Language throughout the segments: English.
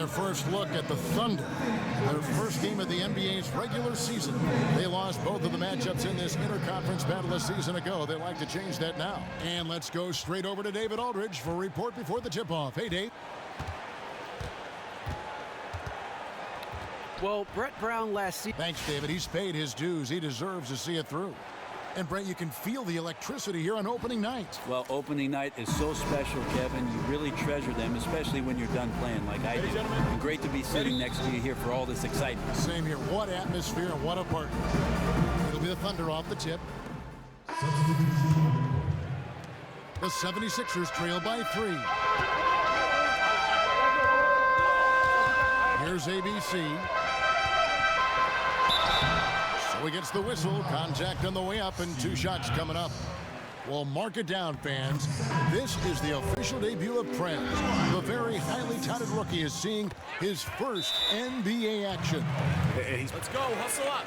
first look at the Thunder. Their first game of the NBA's regular season. They lost both of the matchups in this interconference battle a season ago. They'd like to change that now. And let's go straight over to David Aldridge for a report before the tip-off. Hey, Dave. Well, Brett Brown last season. Thanks, David. He's paid his dues. He deserves to see it through. And, Brett, you can feel the electricity here on opening night. Well, opening night is so special, Kevin. You really treasure them, especially when you're done playing like I do. And great to be sitting next to you here for all this excitement. Same here. What atmosphere and what a partner. It'll be the Thunder off the tip. The 76ers trail by 3. Here's ABC. So he gets the whistle. Contact on the way up and 2 shots coming up. Well, mark it down, fans. This is the official debut of Prez. The very highly touted rookie is seeing his first NBA action. Let's go. Hustle up.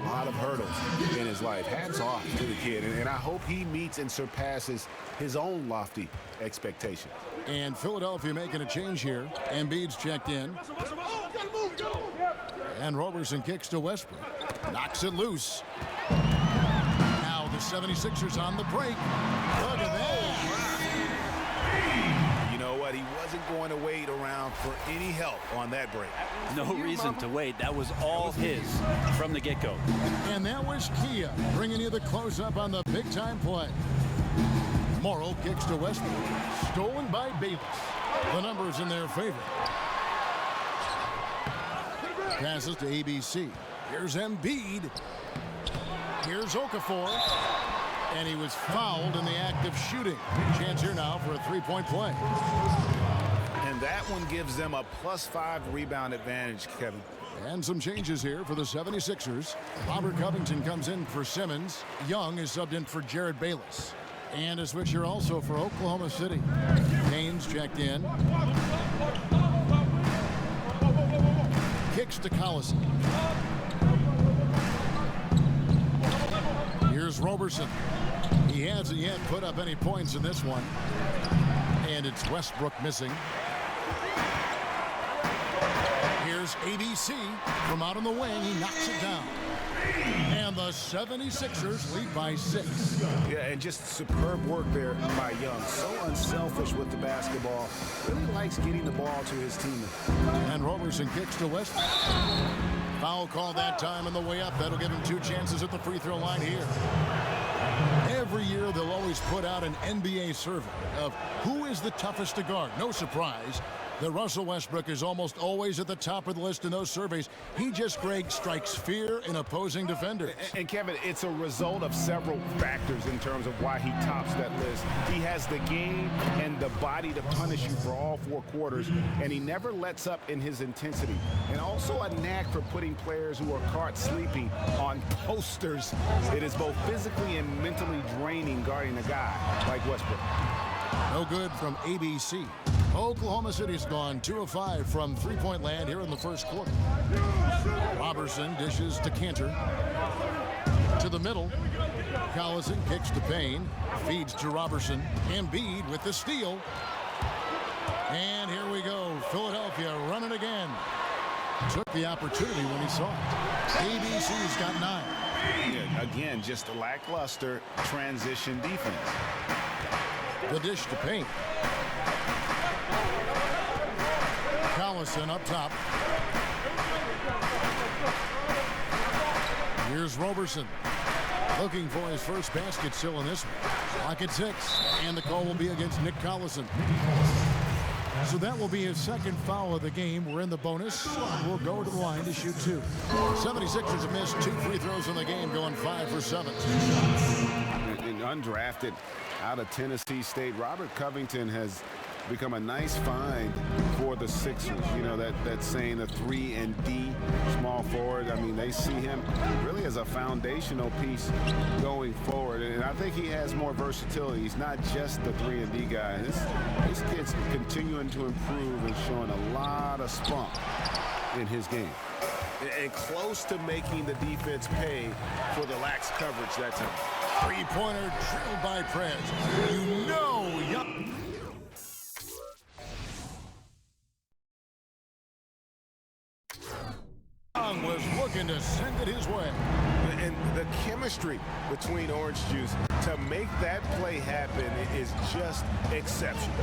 A lot of hurdles in his life. Hats off to the kid, and I hope he meets and surpasses his own lofty expectations. And Philadelphia making a change here. Embiid's checked in. And Roberson kicks to Westbrook. Knocks it loose. Now the 76ers on the break. Look at that. You know what? He wasn't going to wait around for any help on that break. No reason to wait. That was all his from the get-go. And that was Kia bringing you the close-up on the big-time play. Morrow kicks to Westbrook. Stolen by Bayless. The numbers in their favor. Passes to ABC. Here's Embiid. Here's Okafor. And he was fouled in the act of shooting. Chance here now for a 3-point play. And that one gives them a +5 rebound advantage, Kevin. And some changes here for the 76ers. Robert Covington comes in for Simmons. Young is subbed in for Jared Bayless. And a switcher also for Oklahoma City. Haynes checked in. Kicks to Collison. Here's Roberson. He hasn't yet put up any points in this one. And it's Westbrook missing. Here's ABC from out on the wing. He knocks it down. And the 76ers lead by 6. Yeah, and just superb work there by Young. So unselfish with the basketball. Really likes getting the ball to his teammates. And Roberson kicks to Westbrook. Foul call that time on the way up. That'll give him 2 chances at the free throw line here. Every year they'll always put out an NBA survey of who is the toughest to guard. No surprise that Russell Westbrook is almost always at the top of the list in those surveys. He just, Greg, strikes fear in opposing defenders. And Kevin, it's a result of several factors in terms of why he tops that list. He has the game and the body to punish you for all 4 quarters, and he never lets up in his intensity. And also a knack for putting players who are caught sleeping on posters. It is both physically and mentally draining guarding a guy like Westbrook. No good from ABC. Oklahoma City's gone 2 of 5 from three-point land here in the first quarter. Roberson dishes to Cantor. To the middle. Collison kicks to Payne. Feeds to Roberson. Embiid with the steal. And here we go. Philadelphia running again. Took the opportunity when he saw it. ABC's got 9. Yeah, again, just a lackluster transition defense. The dish to Payne. Collison up top. Here's Roberson. Looking for his first basket still in this one. Clock at 6. And the call will be against Nick Collison. So that will be his second foul of the game. We're in the bonus. We'll go to the line to shoot 2. 76ers have missed 2 free throws in the game, going 5 for 7. And undrafted out of Tennessee State, Robert Covington has become a nice find for the Sixers. You know, that saying the 3 and D small forward. I mean, they see him really as a foundational piece going forward. And I think he has more versatility. He's not just the 3 and D guy. This kid's continuing to improve and showing a lot of spunk in his game. And close to making the defense pay for the lax coverage that time. Three-pointer drilled by Prez. You know, looking to send it his way. And the chemistry between Orange Juice to make that play happen is just exceptional.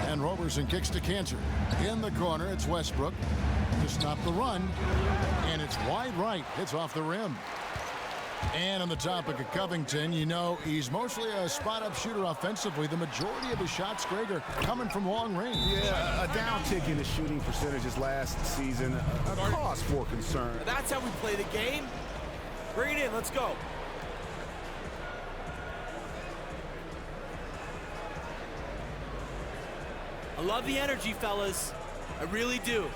And Roberson kicks to Cantor. In the corner, it's Westbrook to stop the run. And it's wide right. It's off the rim. And on the topic of Covington, you know, he's mostly a spot-up shooter offensively. The majority of his shots, Greg, are coming from long range. Yeah, a downtick in his shooting percentages last season, a cause for concern. That's how we play the game. Bring it in. Let's go. I love the energy, fellas. I really do.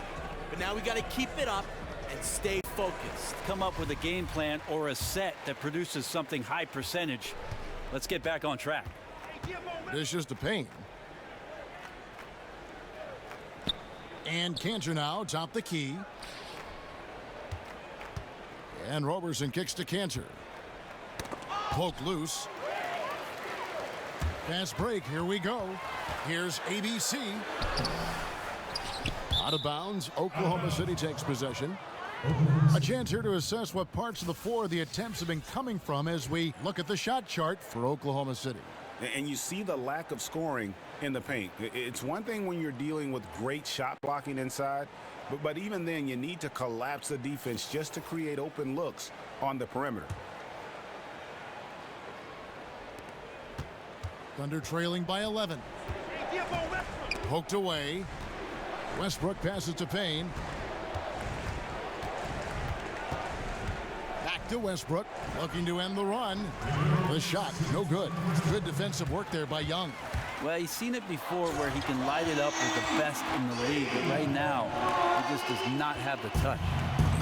But now we got to keep it up and stay focused. Come up with a game plan or a set that produces something high percentage. Let's get back on track. Dishes to Payne. And Cantor now top the key. And Roberson kicks to Cantor. Poke loose. Fast break. Here we go. Here's ABC. Out of bounds. Oklahoma City takes possession. A chance here to assess what parts of the floor the attempts have been coming from as we look at the shot chart for Oklahoma City. And you see the lack of scoring in the paint. It's one thing when you're dealing with great shot blocking inside, but even then you need to collapse the defense just to create open looks on the perimeter. Thunder trailing by 11. Poked away. Westbrook passes to Payne. Back to Westbrook, looking to end the run. The shot, no good. Good defensive work there by Young. Well, he's seen it before where he can light it up with the best in the league, but right now, he just does not have the touch.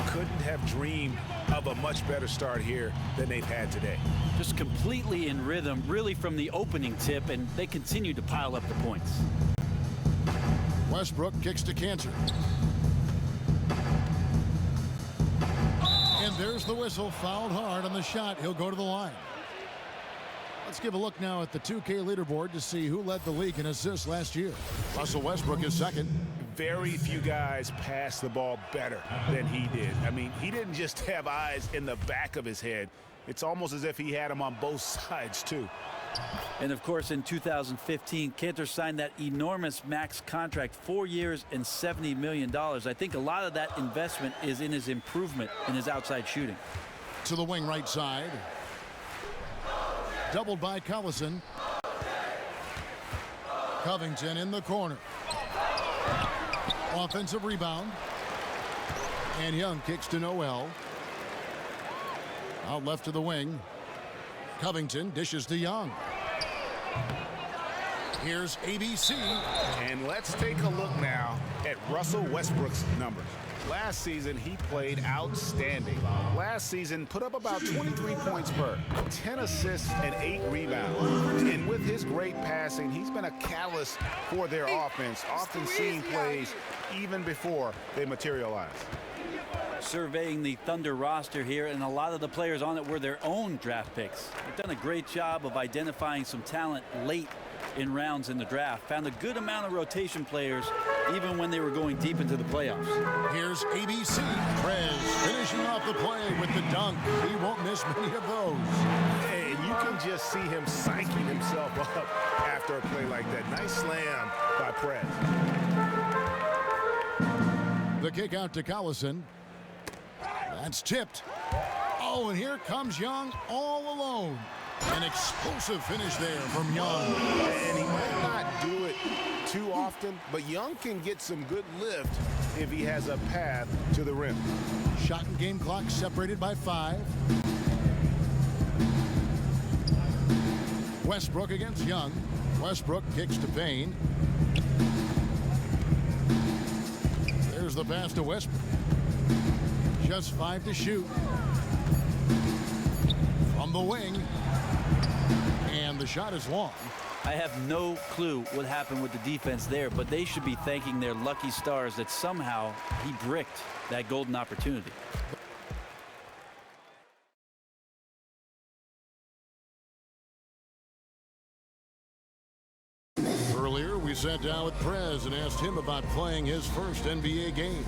Couldn't have dreamed of a much better start here than they've had today. Just completely in rhythm, really from the opening tip, and they continue to pile up the points. Westbrook kicks to Cantor. And there's the whistle, fouled hard on the shot. He'll go to the line. Let's give a look now at the 2K leaderboard to see who led the league in assists last year. Russell Westbrook is second. Very few guys pass the ball better than he did. I mean, he didn't just have eyes in the back of his head. It's almost as if he had them on both sides, too. And, of course, in 2015, Cantor signed that enormous max contract, 4 years and $70 million. I think a lot of that investment is in his improvement in his outside shooting. To the wing right side. Doubled by Collison. Covington in the corner. Offensive rebound. And Young kicks to Noel. Out left to the wing. Covington dishes to Young. Here's ABC. And let's take a look now at Russell Westbrook's numbers. Last season, he played outstanding. Last season, put up about 23 points per, 10 assists and 8 rebounds. And with his great passing, he's been a catalyst for their offense, often seeing plays even before they materialize. Surveying the Thunder roster here, and a lot of the players on it were their own draft picks. They've done a great job of identifying some talent late in rounds in the draft. Found a good amount of rotation players even when they were going deep into the playoffs. Here's ABC. Prez finishing off the play with the dunk. He won't miss many of those. And you can just see him psyching himself up after a play like that. Nice slam by Prez. The kick out to Collison. That's tipped. Oh, and here comes Young all alone. An explosive finish there from Young. And he might not do it too often, but Young can get some good lift if he has a path to the rim. Shot and game clock separated by 5. Westbrook against Young. Westbrook kicks to Payne. There's the pass to Westbrook. Just 5 to shoot. From the wing. And the shot is long. I have no clue what happened with the defense there, but they should be thanking their lucky stars that somehow he bricked that golden opportunity. Earlier, We sat down with Prez and asked him about playing his first NBA game.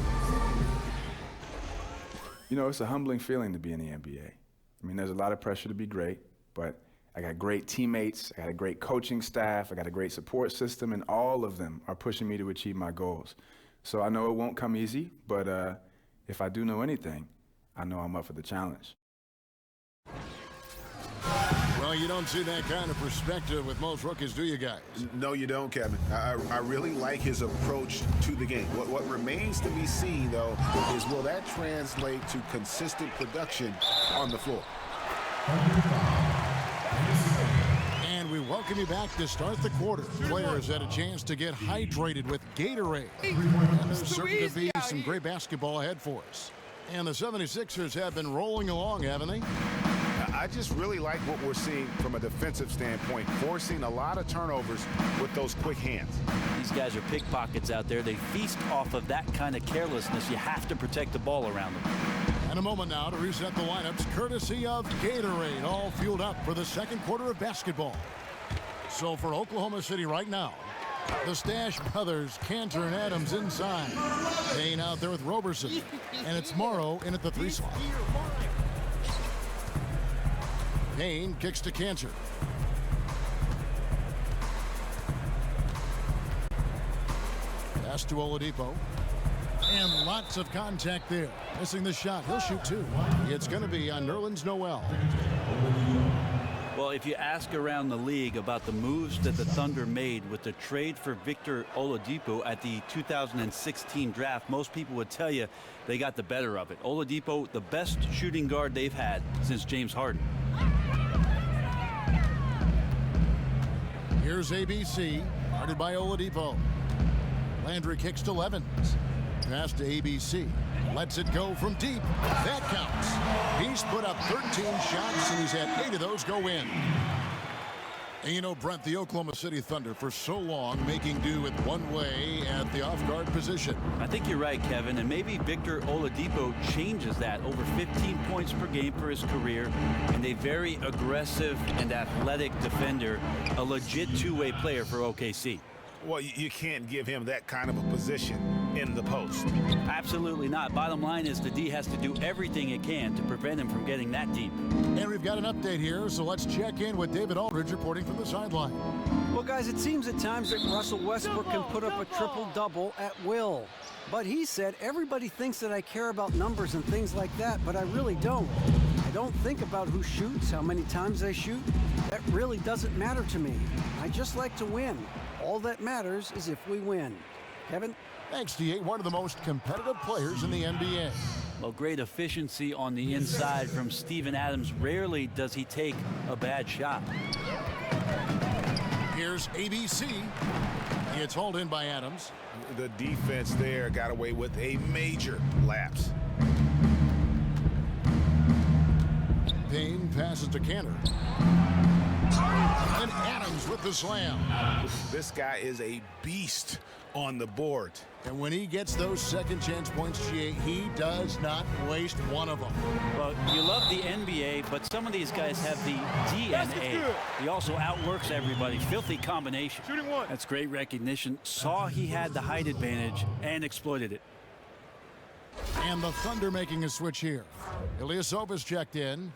You know, it's a humbling feeling to be in the NBA. I mean, there's a lot of pressure to be great, but I got great teammates, I got a great coaching staff, I got a great support system, and all of them are pushing me to achieve my goals. So I know it won't come easy, but if I do know anything, I know I'm up for the challenge. Well, you don't see that kind of perspective with most rookies, do you guys? No, you don't, Kevin. I really like his approach to the game. What remains to be seen, though, is will that translate to consistent production on the floor? And we welcome you back to start the quarter. Players had a chance to get hydrated with Gatorade. And there's certain to be some great basketball ahead for us. And the 76ers have been rolling along, haven't they? I just really like what we're seeing from a defensive standpoint, forcing a lot of turnovers with those quick hands. These guys are pickpockets out there. They feast off of that kind of carelessness. You have to protect the ball around them. And a moment now to reset the lineups, courtesy of Gatorade, all fueled up for the second quarter of basketball. So for Oklahoma City right now, the Stash brothers, Cantor and Adams inside. Payne out there with Roberson. And it's Morrow in at the 3 slot. Payne kicks to Cantor. Pass to Oladipo. And lots of contact there. Missing the shot. He'll shoot 2. It's going to be on Nerlens Noel. Well, if you ask around the league about the moves that the Thunder made with the trade for Victor Oladipo at the 2016 draft, most people would tell you they got the better of it. Oladipo, the best shooting guard they've had since James Harden. Here's ABC, guarded by Oladipo. Landry kicks to Levens. Pass to ABC. Lets it go from deep. That counts. He's put up 13 shots, and he's had 8 of those go in. And you know, Brent, the Oklahoma City Thunder for so long making do with one way at the off-guard position. I think you're right, Kevin, and maybe Victor Oladipo changes that. Over 15 points per game for his career, and a very aggressive and athletic defender, a legit two-way player for OKC. Well, you can't give him that kind of a position in the post. Absolutely not. Bottom line is the D has to do everything it can to prevent him from getting that deep. And we've got an update here, so let's check in with David Aldridge reporting from the sideline. Well, guys, it seems at times that Russell Westbrook can put up a triple-double at will. But he said, everybody thinks that I care about numbers and things like that, but I really don't. I don't think about who shoots, how many times I shoot. That really doesn't matter to me. I just like to win. All that matters is if we win. Kevin? Thanks, D8, one of the most competitive players in the NBA. Well, great efficiency on the inside from Steven Adams. Rarely does he take a bad shot. Here's ABC. It's hauled in by Adams. The defense there got away with a major lapse. Payne passes to Cantor. And Adams with the slam. This guy is a beast on the board. And when he gets those second chance points, GA, he does not waste one of them. Well, you love the NBA, but some of these guys have the DNA. He also outworks everybody. Filthy combination. Shooting 1. That's great recognition. Saw he had the height advantage and exploited it. And the Thunder making a switch here. Ilyasovas checked in.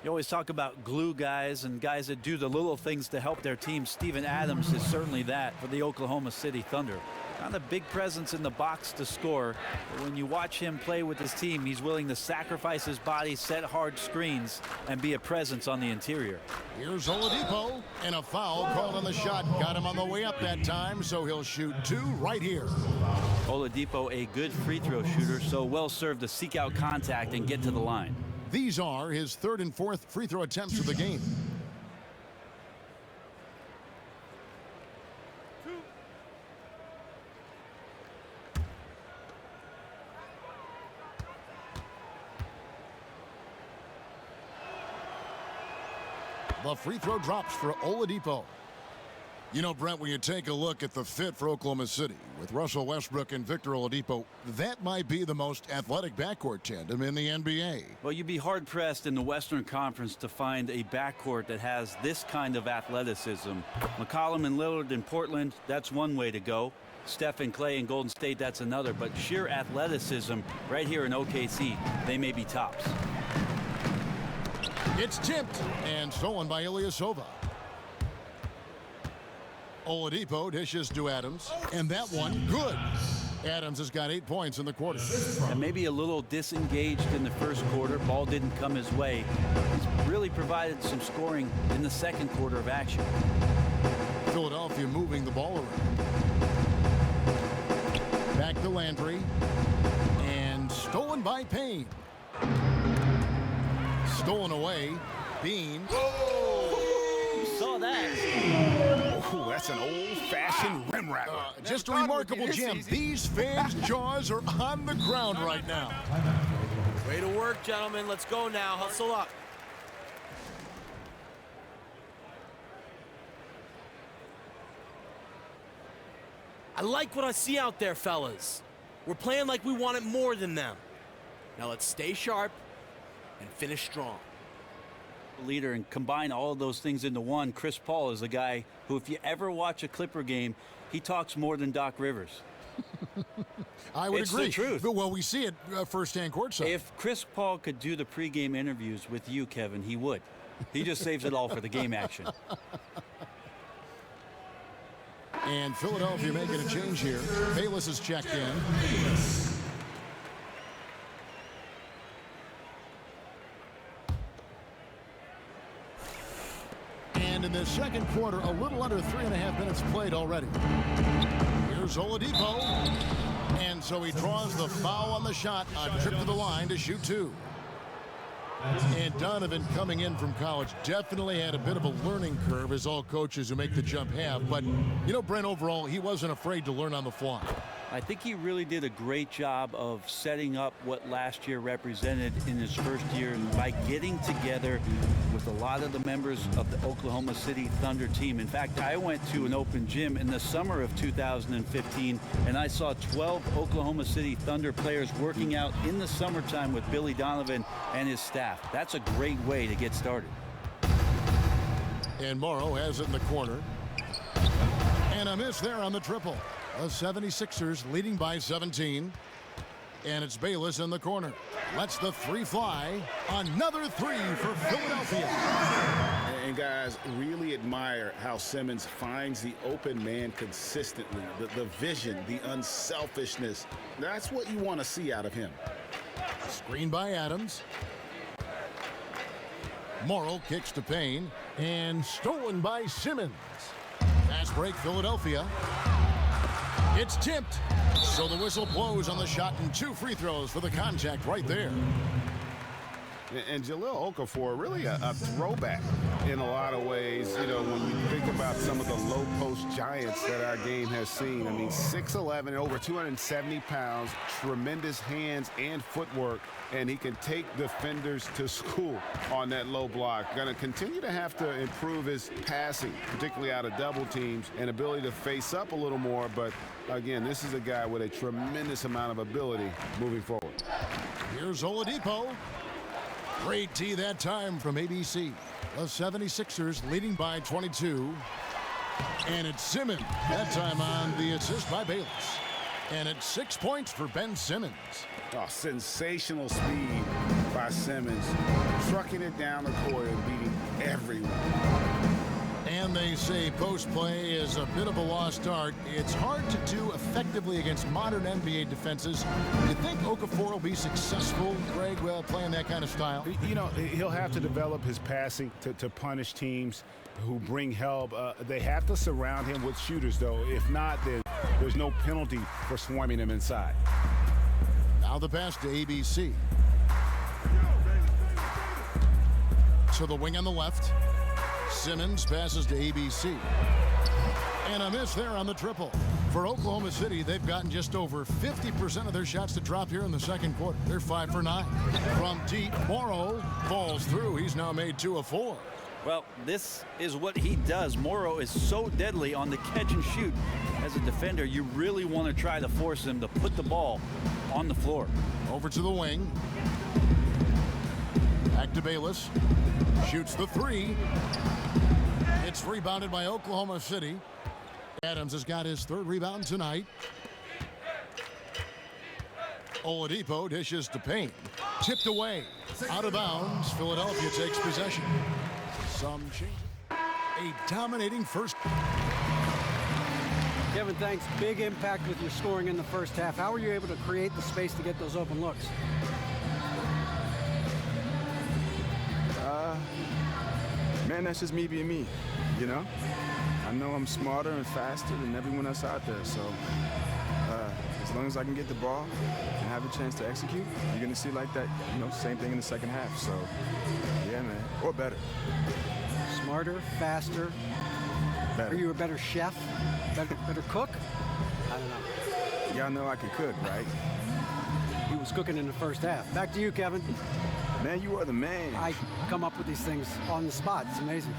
You always talk about glue guys and guys that do the little things to help their team. Steven Adams is certainly that for the Oklahoma City Thunder. Not a big presence in the box to score, but when you watch him play with his team, he's willing to sacrifice his body, set hard screens, and be a presence on the interior. Here's Oladipo, and a foul called on the shot. Got him on the way up that time, so he'll shoot 2 right here. Oladipo, a good free throw shooter, so well served to seek out contact and get to the line. These are his 3rd and 4th free throw attempts of the game. The free throw drops for Oladipo. You know, Brent, when you take a look at the fit for Oklahoma City with Russell Westbrook and Victor Oladipo, that might be the most athletic backcourt tandem in the NBA. Well, you'd be hard-pressed in the Western Conference to find a backcourt that has this kind of athleticism. McCollum and Lillard in Portland, that's one way to go. Steph and Clay in Golden State, that's another. But sheer athleticism right here in OKC, they may be tops. It's tipped and stolen by Ilyasova. Oladipo dishes to Adams, and that one good. Adams has got 8 points in the quarter. And maybe a little disengaged in the first quarter. Ball didn't come his way. He's really provided some scoring in the second quarter of action. Philadelphia moving the ball around. Back to Landry, and stolen by Payne. Stolen away, Bean. You saw that. Oh, that's an old-fashioned rim rattler. Just a remarkable gem. These fans' jaws are on the ground right now. Way to work, gentlemen. Let's go now. Hustle up. I like what I see out there, fellas. We're playing like we want it more than them. Now let's stay sharp and finish strong. Leader and combine all of those things into one. Chris Paul is a guy who, if you ever watch a Clipper game, he talks more than Doc Rivers. I would agree. It's the truth. Well, we see it firsthand courtside. If Chris Paul could do the pregame interviews with you, Kevin, he would. He just saves it all for the game action. And Philadelphia making a change here. Bayless is checked in. And in the second quarter, a little under 3.5 minutes played already. Here's Oladipo. And so he draws the foul on the shot. A trip to the line to shoot two. And Donovan, coming in from college, definitely had a bit of a learning curve, as all coaches who make the jump have. But, you know, Brent, overall, he wasn't afraid to learn on the fly. I think he really did a great job of setting up what last year represented in his first year by getting together with a lot of the members of the Oklahoma City Thunder team. In fact, I went to an open gym in the summer of 2015, and I saw 12 Oklahoma City Thunder players working out in the summertime with Billy Donovan and his staff. That's a great way to get started. And Morrow has it in the corner. And a miss there on the triple. The 76ers leading by 17. And it's Bayless in the corner. Lets the three fly. Another three for Philadelphia. And guys, really admire how Simmons finds the open man consistently. The vision, the unselfishness. That's what you want to see out of him. Screen by Adams. Morrow kicks to Payne. And stolen by Simmons. Fast break, Philadelphia. It's tipped. So the whistle blows on the shot, and 2 free throws for the contact right there. And Jahlil Okafor, really a throwback in a lot of ways. You know, when you think about some of the low post giants that our game has seen. I mean, 6'11", over 270 pounds, tremendous hands and footwork, and he can take defenders to school on that low block. Going to continue to have to improve his passing, particularly out of double teams, and ability to face up a little more. But again, this is a guy with a tremendous amount of ability moving forward. Here's Oladipo. Great tee that time from ABC. The 76ers leading by 22. And it's Simmons. That time on the assist by Bayless. And it's 6 points for Ben Simmons. Oh, sensational speed by Simmons. Trucking it down the court and beating everyone. And they say post play is a bit of a lost art. It's hard to do effectively against modern NBA defenses. Do you think Okafor will be successful, Greg, playing that kind of style? You know, he'll have to develop his passing to punish teams who bring help. They have to surround him with shooters, though. If not, there's no penalty for swarming him inside. Now the pass to ABC. To the wing on the left. Simmons passes to ABC. And a miss there on the triple. For Oklahoma City, they've gotten just over 50% of their shots to drop here in the second quarter. They're 5 for 9. From deep, Morrow falls through. He's now made 2 of 4. Well, this is what he does. Morrow is so deadly on the catch and shoot. As a defender, you really want to try to force him to put the ball on the floor. Over to the wing. Back to Bayless. Shoots the three. It's rebounded by Oklahoma City. Adams has got his third rebound tonight. Oladipo dishes to Payne. Tipped away. Out of bounds. Philadelphia takes possession. Some change. A dominating first. Kevin, thanks. Big impact with your scoring in the first half. How were you able to create the space to get those open looks? Man, that's just me being me, you know? I know I'm smarter and faster than everyone else out there, so as long as I can get the ball and have a chance to execute, you're going to see like that, you know, same thing in the second half. So, yeah, man, or better. Smarter, faster. Better. Are you a better chef? Better cook? I don't know. Y'all know I can cook, right? He was cooking in the first half. Back to you, Kevin. Man, you are the man. I come up with these things on the spot. It's amazing.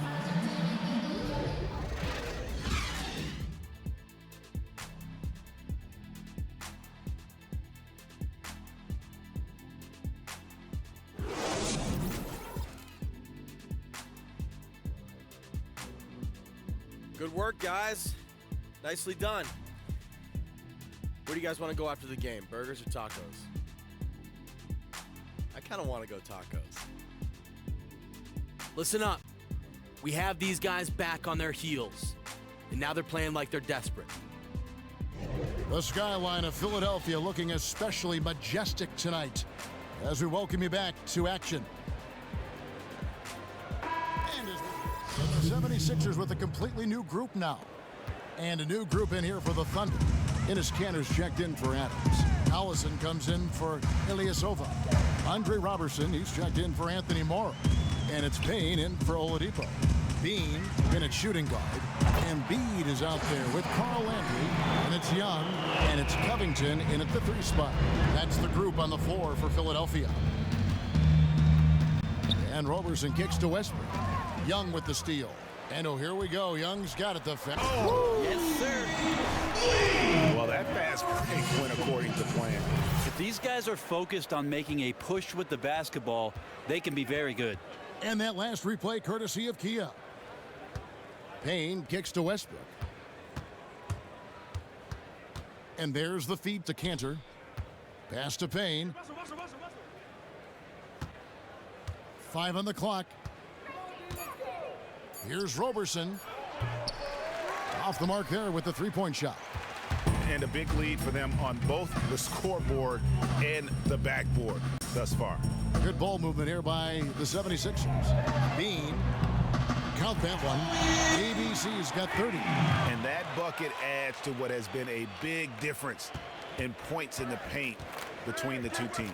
Good work, guys. Nicely done. Where do you guys want to go after the game? Burgers or tacos? I kind of want to go tacos. Listen up. We have these guys back on their heels, and now they're playing like they're desperate. The skyline of Philadelphia looking especially majestic tonight as we welcome you back to action. And as the 76ers with a completely new group now. And a new group in here for the Thunder. Enes Kanter's checked in for Adams. Allison comes in for Ilyasova. Andre Robertson, he's checked in for Anthony Morrow. And it's Payne in for Oladipo. Bean in at shooting guard. Embiid is out there with Carl Landry. And it's Young. And it's Covington in at the 3 spot. That's the group on the floor for Philadelphia. And Robertson kicks to Westbrook. Young with the steal. And oh, here we go. Young's got it. Yes, sir. Well, that fast break went according to plan. If these guys are focused on making a push with the basketball, they can be very good. And that last replay courtesy of Kia. Payne kicks to Westbrook. And there's the feed to Kanter. Pass to Payne. 5 on the clock. Here's Robertson. Off the mark there with the 3-point shot. And a big lead for them on both the scoreboard and the backboard thus far. Good ball movement here by the 76ers. Bean. Count that one. ABC's got 30. And that bucket adds to what has been a big difference in points in the paint between the two teams.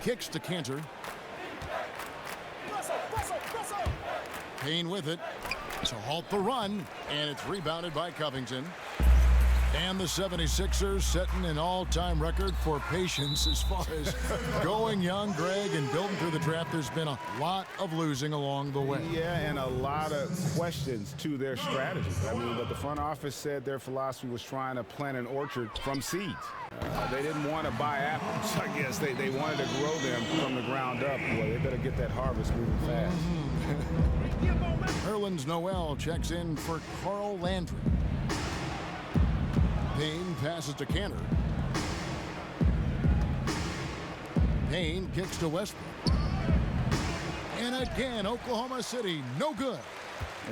Kicks to Kanter. Payne with it to halt the run, and it's rebounded by Covington. And the 76ers setting an all-time record for patience as far as going young, Greg, and building through the draft. There's been a lot of losing along the way. Yeah, and a lot of questions to their strategy. I mean, but the front office said their philosophy was trying to plant an orchard from seeds. They didn't want to buy apples. I guess they wanted to grow them from the ground up. Well, they better get that harvest moving fast. Nerlens Noel checks in for Carl Landry. Payne passes to Kanter. Payne kicks to Westbrook. And again, Oklahoma City, no good.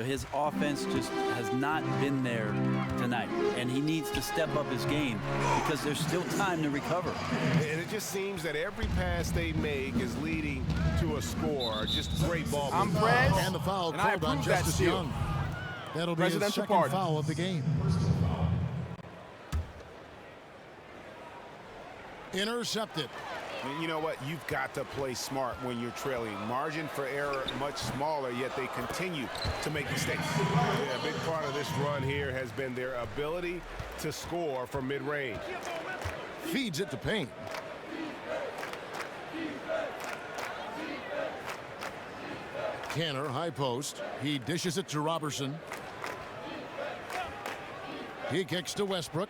His offense just has not been there tonight, and he needs to step up his game because there's still time to recover. And it just seems that every pass they make is leading to a score. Just great ball. I'm Fred, And the foul and I called on approve that Justice steal. Young. That'll be his Presidential second pardon. foul of the game. Intercepted. And you know what? You've got to play smart when you're trailing. Margin for error much smaller, yet they continue to make mistakes. Yeah, a big part of this run here has been their ability to score from mid-range. Feeds it to Payne. Cantor, high post. He dishes it to Robertson. He kicks to Westbrook.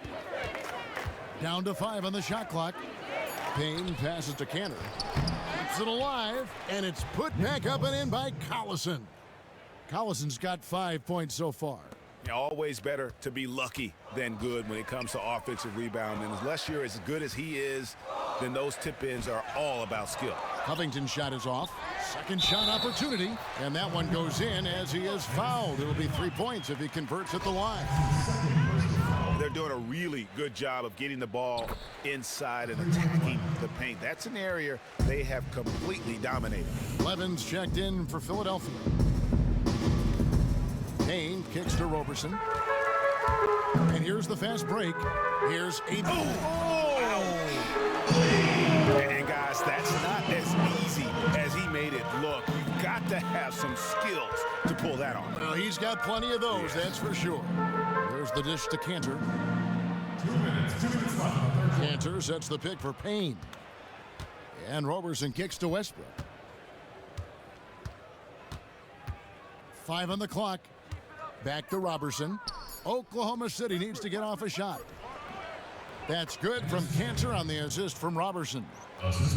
Down to 5 on the shot clock. Payne passes to Cantor. Keeps it alive, and it's put back up and in by Collison. Collison's got 5 points so far. Always better to be lucky than good when it comes to offensive rebound. And unless you're as good as he is, then those tip-ins are all about skill. Covington's shot is off. Second shot opportunity, and that one goes in as he is fouled. It'll be 3 points if he converts at the line. They're doing a really good job of getting the ball inside and attacking the paint. That's an area they have completely dominated. Levin's checked in for Philadelphia. Payne kicks to Robertson. And here's the fast break. Here's AB. And guys, that's not as easy as he made it look. You've got to have some skills to pull that off. Well, he's got plenty of those, that's for sure. There's the dish to Cantor. 2 minutes left. Cantor sets the pick for Payne. And Robertson kicks to Westbrook. 5 on the clock. Back to Robertson. Oklahoma City needs to get off a shot. That's good from Cantor on the assist from Robertson.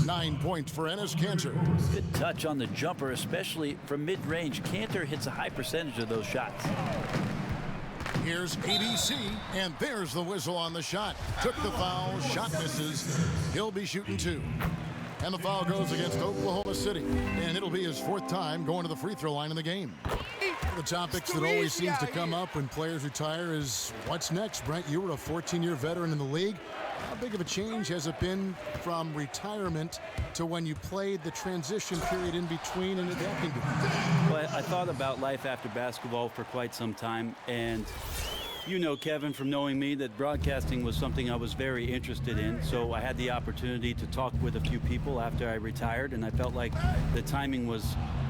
9 points for Enes Kanter. Good touch on the jumper, especially from mid-range. Cantor hits a high percentage of those shots. Here's ABC, and there's the whistle on the shot. Took the foul, shot misses. He'll be shooting 2. And the foul goes against Oklahoma City. And it'll be his 4th time going to the free throw line in the game. The topics that always seems to come up when players retire is what's next, Brent? You were a 14-year veteran in the league. How big of a change has it been from retirement to when you played, the transition period in between and adapting to it? Well, I thought about life after basketball for quite some time, and you know, Kevin, from knowing me, that broadcasting was something I was very interested in. So I had the opportunity to talk with a few people after I retired, and I felt like the timing was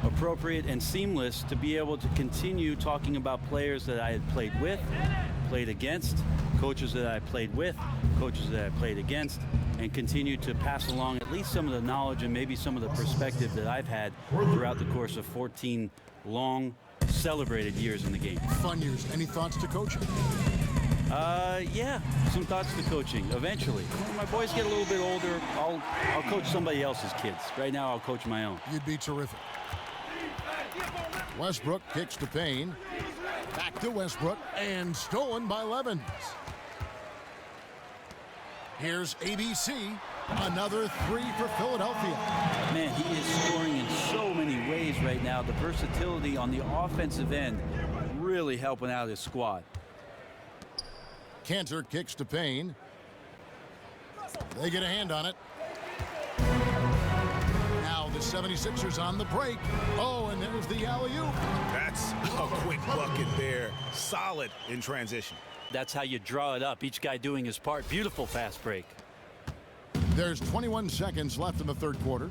appropriate and seamless to be able to continue talking about players that I had played with, played against, coaches that I played with, coaches that I played against, and continue to pass along at least some of the knowledge and maybe some of the perspective that I've had throughout the course of 14 long, celebrated years in the game. Fun years. Any thoughts to coaching? Yeah, some thoughts to coaching eventually. When my boys get a little bit older, I'll coach somebody else's kids. Right now, I'll coach my own. You'd be terrific. Westbrook kicks to Payne. Back to Westbrook, and stolen by Levins. Here's ABC. Another 3 for Philadelphia. Man, he is scoring in so many ways right now. The versatility on the offensive end really helping out his squad. Cantor kicks to Payne. They get a hand on it. Now the 76ers on the break. Oh, and there's the alley-oop. That's a quick bucket there. Solid in transition. That's how you draw it up. Each guy doing his part. Beautiful fast break. There's 21 seconds left in the third quarter.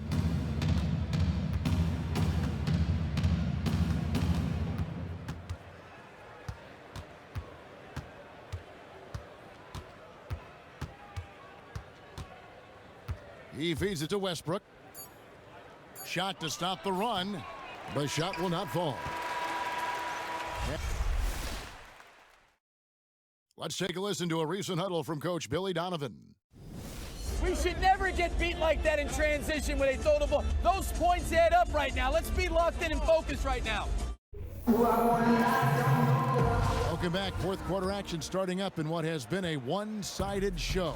He feeds it to Westbrook. Shot to stop the run. The shot will not fall. Let's take a listen to a recent huddle from Coach Billy Donovan. We should never get beat like that in transition when they throw the ball. Those points add up right now. Let's be locked in and focused right now. Welcome back. Fourth quarter action starting up in what has been a one-sided show.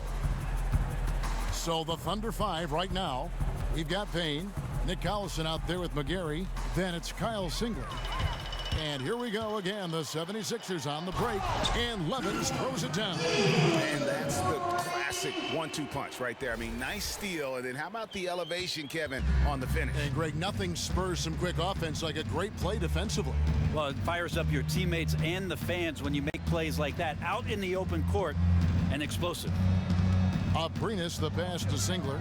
So the Thunder 5 right now. We've got Payne, Nick Collison out there with McGarry. Then it's Kyle Singler. And here we go again. The 76ers on the break. And Levins throws it down. And that's the classic 1-2 punch right there. I mean, nice steal. And then how about the elevation, Kevin, on the finish? And Greg, nothing spurs some quick offense like a great play defensively. Well, it fires up your teammates and the fans when you make plays like that out in the open court and explosive. Abrinas the pass to Singler.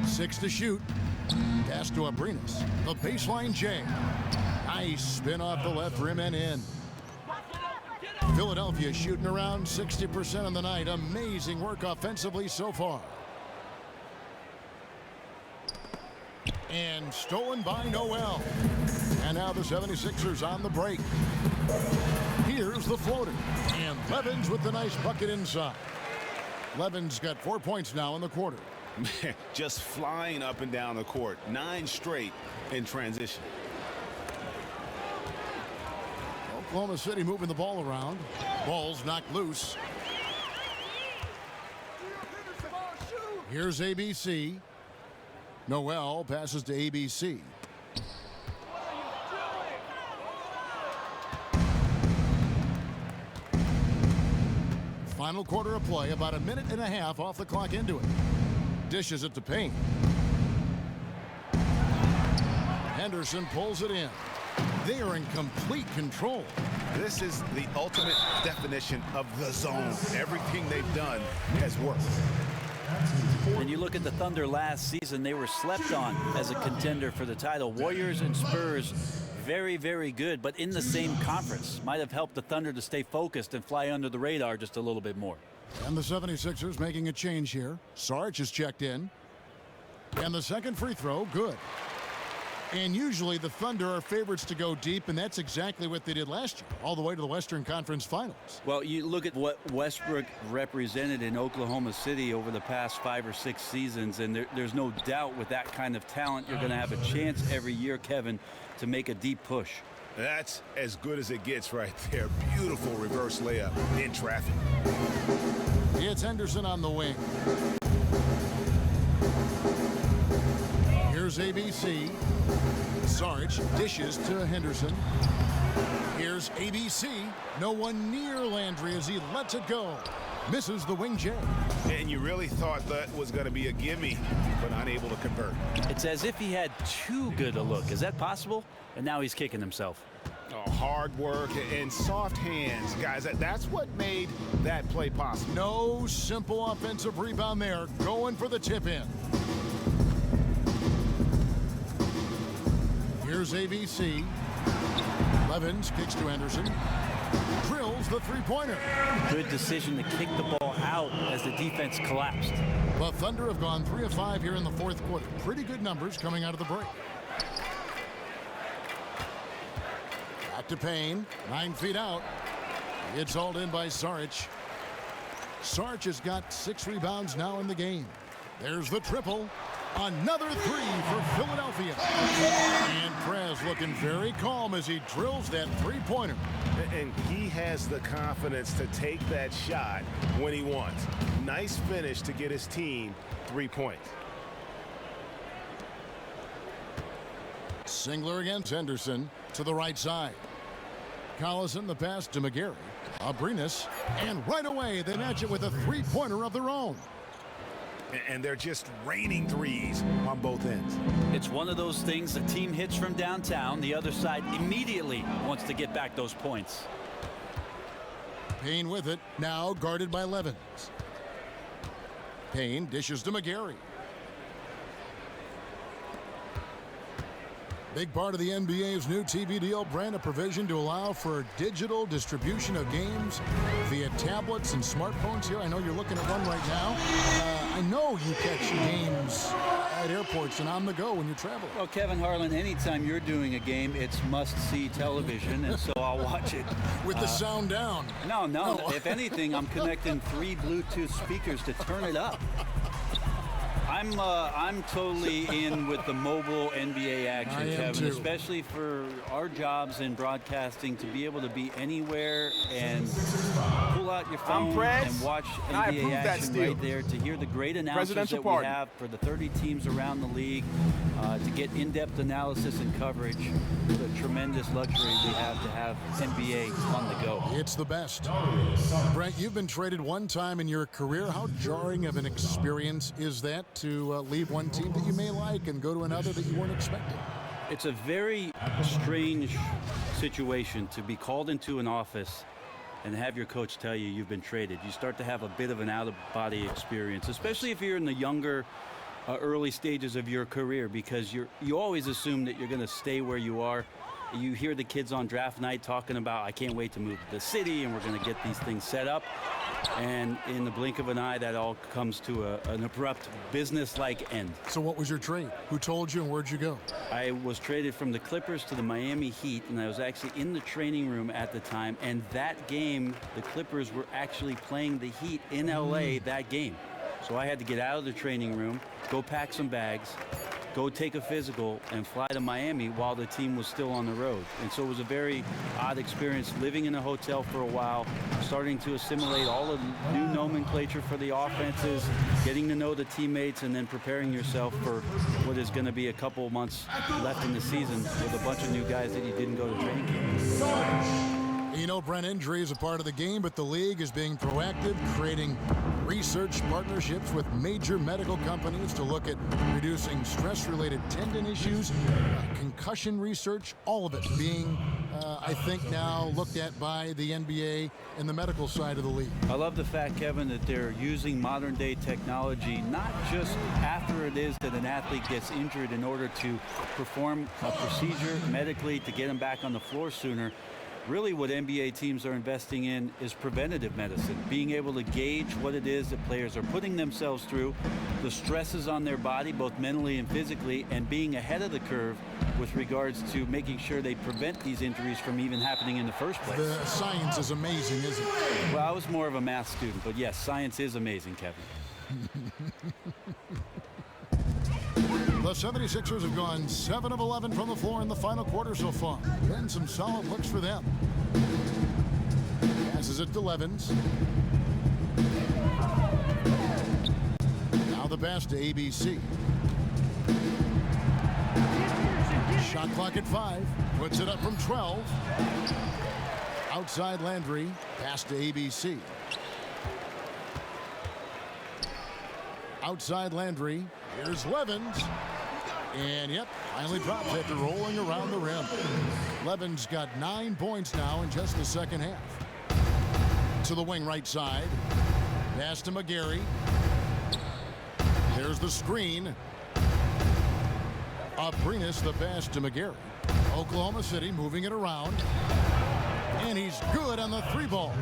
6 to shoot. Pass to Abrinas. The baseline J. Nice spin off the left rim and in. Philadelphia shooting around 60% on the night. Amazing work offensively so far. And stolen by Noel. And now the 76ers on the break. Here's the floater. And Levens with the nice bucket inside. Levens got 4 points now in the quarter. Just flying up and down the court. 9 straight in transition. Oklahoma City moving the ball around. Ball's knocked loose. Here's ABC. Noel passes to ABC. Final quarter of play, about a minute and a half off the clock into it. Dishes it to Payne. Henderson pulls it in. They are in complete control. This is the ultimate definition of the zone. Everything they've done has worked. And you look at the Thunder last season, they were slept on as a contender for the title. Warriors and Spurs, very, very good, but in the same conference. Might have helped the Thunder to stay focused and fly under the radar just a little bit more. And the 76ers making a change here. Sarge is checked in. And the second free throw, good. And usually the Thunder are favorites to go deep, and that's exactly what they did last year, all the way to the Western Conference Finals. Well, you look at what Westbrook represented in Oklahoma City over the past 5 or 6 seasons, and there's no doubt with that kind of talent, you're going to have a chance every year, Kevin, to make a deep push. That's as good as it gets right there. Beautiful reverse layup in traffic. It's Henderson on the wing. Here's ABC. Sarge dishes to Henderson. Here's ABC. No one near Landry as he lets it go. Misses the wing J. And you really thought that was going to be a gimme, but unable to convert. It's as if he had too good a look. Is that possible? And now he's kicking himself. Oh, hard work and soft hands, guys. That's what made that play possible. No simple offensive rebound there. Going for the tip in. Here's ABC. Levens kicks to Henderson. Drills the three-pointer. Good decision to kick the ball out as the defense collapsed. The Thunder have gone 3 of 5 here in the fourth quarter. Pretty good numbers coming out of the break. Back to Payne. 9 feet out. It's hauled in by Sarge. Sarge has got 6 rebounds now in the game. There's the triple. Another 3 for Philadelphia. And Prez looking very calm as he drills that three-pointer. And he has the confidence to take that shot when he wants. Nice finish to get his team 3 points. Singler against Henderson to the right side. Collison the pass to McGarry. Abrinas. And right away they match it with a three-pointer of their own. And they're just raining threes on both ends. It's one of those things, the team hits from downtown. The other side immediately wants to get back those points. Payne with it, now guarded by Levens. Payne dishes to McGarry. Big part of the NBA's new TV deal, brand a provision to allow for digital distribution of games via tablets and smartphones here. I know you're looking at one right now. I know you catch games at airports and on the go when you're traveling. Well, Kevin Harlan, anytime you're doing a game, it's must-see television, and so I'll watch it. With the sound down. No. If anything, I'm connecting 3 Bluetooth speakers to turn it up. I'm totally in with the mobile NBA action, Kevin, too. especially for our jobs in broadcasting, to be able to be anywhere and pull out your phone and watch NBA action right there, to hear the great announcers that we have for the 30 teams around the league, to get in-depth analysis and coverage. The tremendous luxury we have NBA on the go. It's the best. Brent, you've been traded one time in your career. How jarring of an experience is that to leave one team that you may like and go to another that you weren't expecting? It's a very strange situation to be called into an office and have your coach tell you you've been traded. You start to have a bit of an out-of-body experience, especially if you're in the younger, early stages of your career, because you always assume that you're going to stay where you are. You hear the kids on draft night talking about, I can't wait to move to the city and we're going to get these things set up. And in the blink of an eye, that all comes to an abrupt business-like end. So what was your trade? Who told you and where'd you go? I was traded from the Clippers to the Miami Heat, and I was actually in the training room at the time. And that game, the Clippers were actually playing the Heat in LA that game. So I had to get out of the training room, go pack some bags, go take a physical, and fly to Miami while the team was still on the road. And so it was a very odd experience living in a hotel for a while, starting to assimilate all of the new nomenclature for the offenses, getting to know the teammates, and then preparing yourself for what is going to be a couple months left in the season with a bunch of new guys that you didn't go to training camp. You know, Brent, injury is a part of the game, but the league is being proactive, creating research partnerships with major medical companies to look at reducing stress-related tendon issues, concussion research, all of it being, I think, now looked at by the NBA and the medical side of the league. I love the fact, Kevin, that they're using modern-day technology, not just after it is that an athlete gets injured in order to perform a procedure medically to get him back on the floor sooner. Really what NBA teams are investing in is preventative medicine, being able to gauge what it is that players are putting themselves through, the stresses on their body, both mentally and physically, and being ahead of the curve with regards to making sure they prevent these injuries from even happening in the first place. The science is amazing, isn't it? Well, I was more of a math student, but yes, science is amazing, Kevin. The 76ers have gone 7 of 11 from the floor in the final quarter so far. Been some solid looks for them. Passes it to Levens. Now the pass to ABC. Shot clock at 5. Puts it up from 12. Outside Landry. Pass to ABC. Outside Landry. Here's Levens. And, yep, finally drops after rolling around the rim. Levens got 9 points now in just the second half. To the wing right side. Pass to McGarry. There's the screen. Abrinas the pass to McGarry. Oklahoma City moving it around. And he's good on the 3-ball.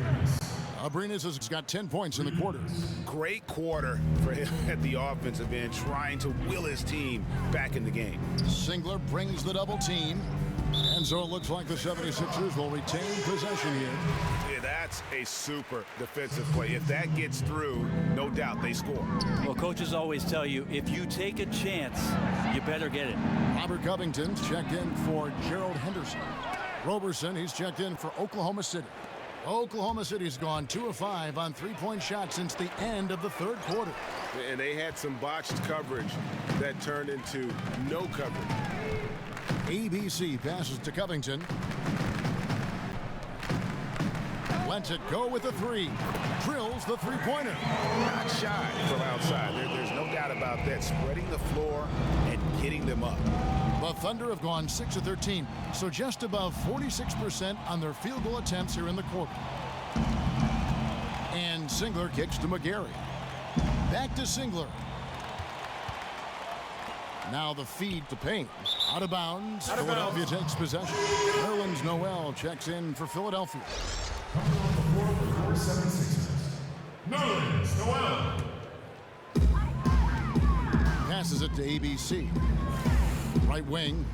Abrinas has got 10 points in the quarter. Great quarter for him at the offensive end, trying to will his team back in the game. Singler brings the double team. And so it looks like the 76ers will retain possession here. Yeah, that's a super defensive play. If that gets through, no doubt they score. Well, coaches always tell you, if you take a chance, you better get it. Robert Covington's checked in for Gerald Henderson. Roberson, he's checked in for Oklahoma City. Oklahoma City's gone 2 of 5 on 3-point shots since the end of the third quarter. And they had some botched coverage that turned into no coverage. ABC passes to Covington. Lets it go with the 3. Drills the 3-pointer. Not shy from outside. There's no doubt about that. Spreading the floor and getting them up. The Thunder have gone 6 of 13, so just above 46% on their field goal attempts here in the quarter. And Singler kicks to McGarry. Back to Singler. Now the feed to Payne. Out of bounds. Philadelphia takes possession. Nerlens Noel checks in for Philadelphia. Nerlens Noel. Passes it to ABC. Right wing.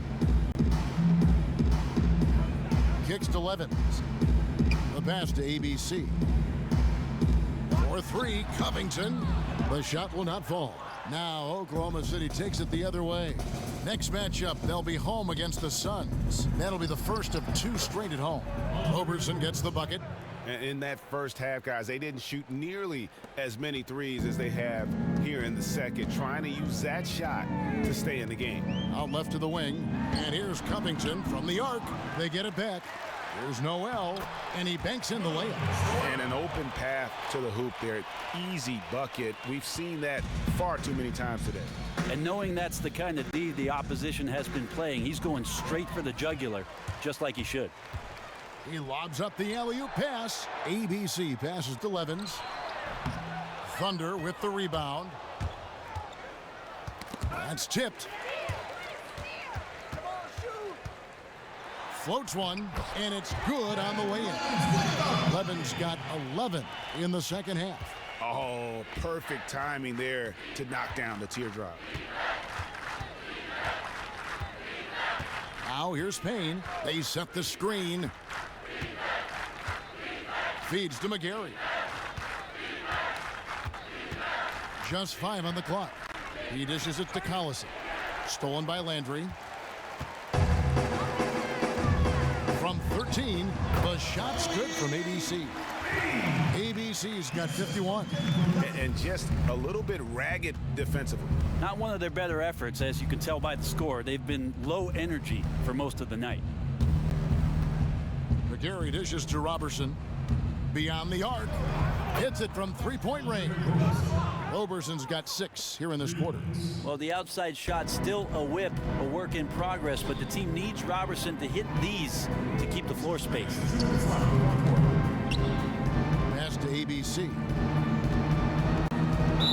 Kicks to Levens. The pass to ABC. For 3, Covington. The shot will not fall. Now Oklahoma City takes it the other way. Next matchup, they'll be home against the Suns. That'll be the first of 2 straight at home. Roberson gets the bucket. In that first half, guys, they didn't shoot nearly as many threes as they have here in the second, trying to use that shot to stay in the game. Out left to the wing, and here's Covington from the arc. They get it back. Here's Noel, and he banks in the layup. And an open path to the hoop there. Easy bucket. We've seen that far too many times today. And knowing that's the kind of D the opposition has been playing, he's going straight for the jugular, just like he should. He lobs up the alley-oop pass. ABC passes to Levens. Thunder with the rebound. That's tipped. Floats one, and it's good on the way in. Levin's got 11 in the second half. Oh, perfect timing there to knock down the teardrop. Now here's Payne. They set the screen. Feeds to McGarry. Just 5 on the clock. He dishes it to Collison. Stolen by Landry. From 13, the shot's good from ABC. ABC's got 51. And just a little bit ragged defensively. Not one of their better efforts, as you can tell by the score. They've been low energy for most of the night. McGarry dishes to Robertson. Beyond the arc. Hits it from three-point range. Roberson's got 6 here in this quarter. Well, the outside shot still a whip, a work in progress, but the team needs Robertson to hit these to keep the floor space. Pass to ABC.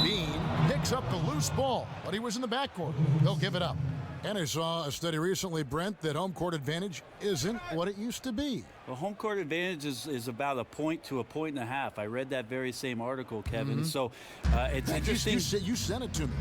Bean picks up the loose ball, but he was in the backcourt. They'll give it up. And I saw a study recently, Brent, that home court advantage isn't what it used to be. The home court advantage is about a point to a point and a half. I read that very same article, Kevin. So it's interesting. You sent it to me.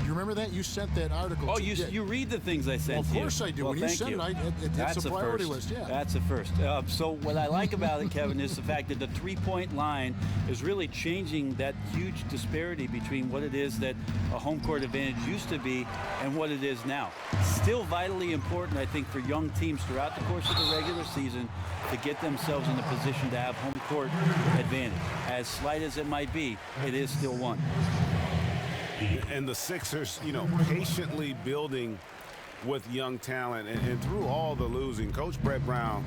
You remember that? You sent that article. Oh, you read the things I sent to you. Well, of course I do. Well, when you send it, it's a priority list. Yeah. That's a first. So what I like about it, Kevin, is the fact that the three-point line is really changing that huge disparity between what it is that a home court advantage used to be and what it is now. Still vitally important, I think, for young teams throughout the course of the regular season to get themselves in a position to have home court advantage. As slight as it might be, it is still one. And the Sixers, patiently building with young talent. And through all the losing, Coach Brett Brown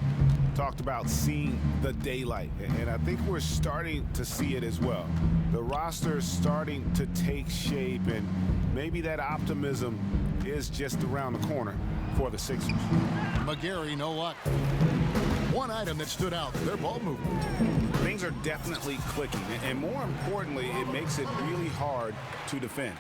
talked about seeing the daylight. And I think we're starting to see it as well. The roster's starting to take shape, and maybe that optimism is just around the corner for the Sixers. McGarry, no luck. One item that stood out, their ball movement. Things are definitely clicking, and more importantly, it makes it really hard to defend.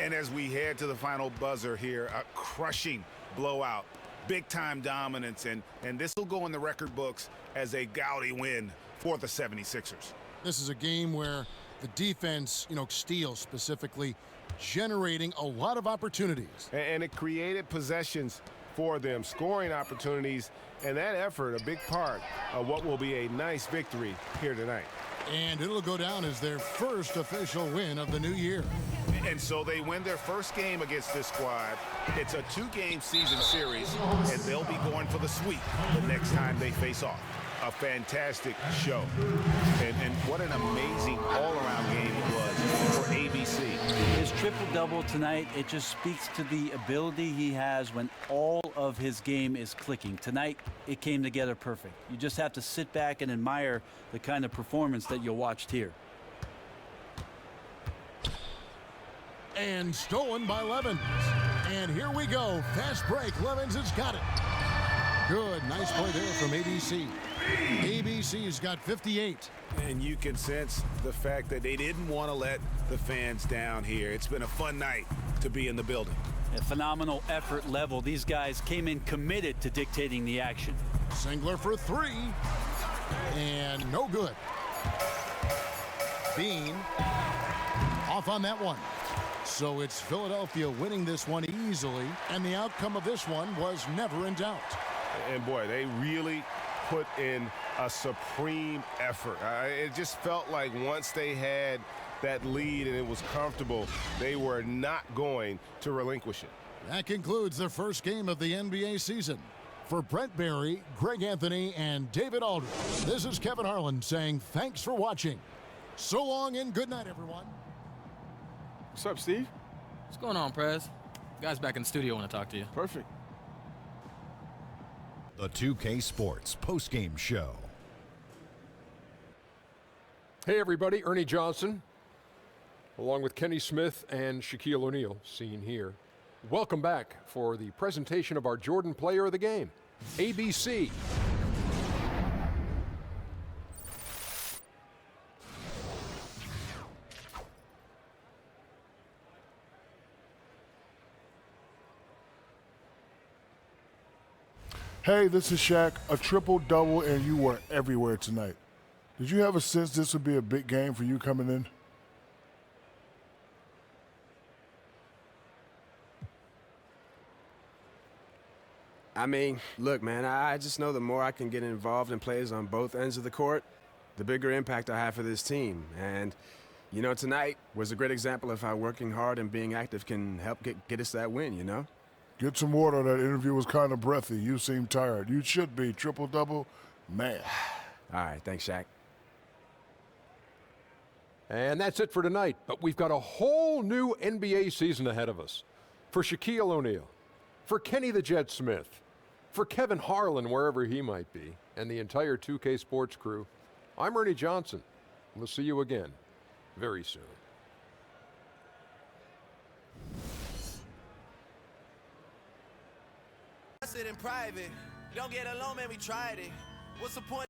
And as we head to the final buzzer here, a crushing blowout, big-time dominance, and this will go in the record books as a gaudy win for the 76ers. This is a game where the defense, steals specifically, generating a lot of opportunities. And it created possessions for them, scoring opportunities, and that effort a big part of what will be a nice victory here tonight. And it'll go down as their first official win of the new year. And so they win their first game against this squad. It's a 2-game season series, and they'll be going for the sweep the next time they face off. A fantastic show. And what an amazing all-around game it was for ABC. His triple-double tonight, it just speaks to the ability he has when all of his game is clicking. Tonight, it came together perfect. You just have to sit back and admire the kind of performance that you watched here. And stolen by Levins. And here we go. Fast break. Levins has got it. Good. Nice play there from ABC. ABC's got 58. And you can sense the fact that they didn't want to let the fans down here. It's been a fun night to be in the building. A phenomenal effort level. These guys came in committed to dictating the action. Singler for 3. And no good. Bean off on that one. So it's Philadelphia winning this one easily, and the outcome of this one was never in doubt. And boy, they really put in a supreme effort. It just felt like once they had that lead and it was comfortable, they were not going to relinquish it. That concludes the first game of the NBA season. For Brent Barry, Greg Anthony, and David Aldridge, this is Kevin Harlan saying thanks for watching. So long and good night, everyone. What's up, Steve? What's going on, Prez? Guys back in the studio want to talk to you. Perfect. The 2K Sports postgame show. Hey, everybody. Ernie Johnson, along with Kenny Smith and Shaquille O'Neal, seen here. Welcome back for the presentation of our Jordan Player of the Game, ABC. Hey, this is Shaq. A triple-double, and you were everywhere tonight. Did you have a sense this would be a big game for you coming in? I mean, look, man, I just know the more I can get involved in plays on both ends of the court, the bigger impact I have for this team. And, you know, tonight was a great example of how working hard and being active can help get us that win, you know? Get some water. That interview was kind of breathy. You seem tired. You should be. Triple-double, man. All right, thanks, Shaq. And that's it for tonight. But we've got a whole new NBA season ahead of us. For Shaquille O'Neal, for Kenny the Jet Smith, for Kevin Harlan, wherever he might be, and the entire 2K Sports crew, I'm Ernie Johnson. We'll see you again very soon. I sit in private. Don't get alone, man, we tried it. What's the point?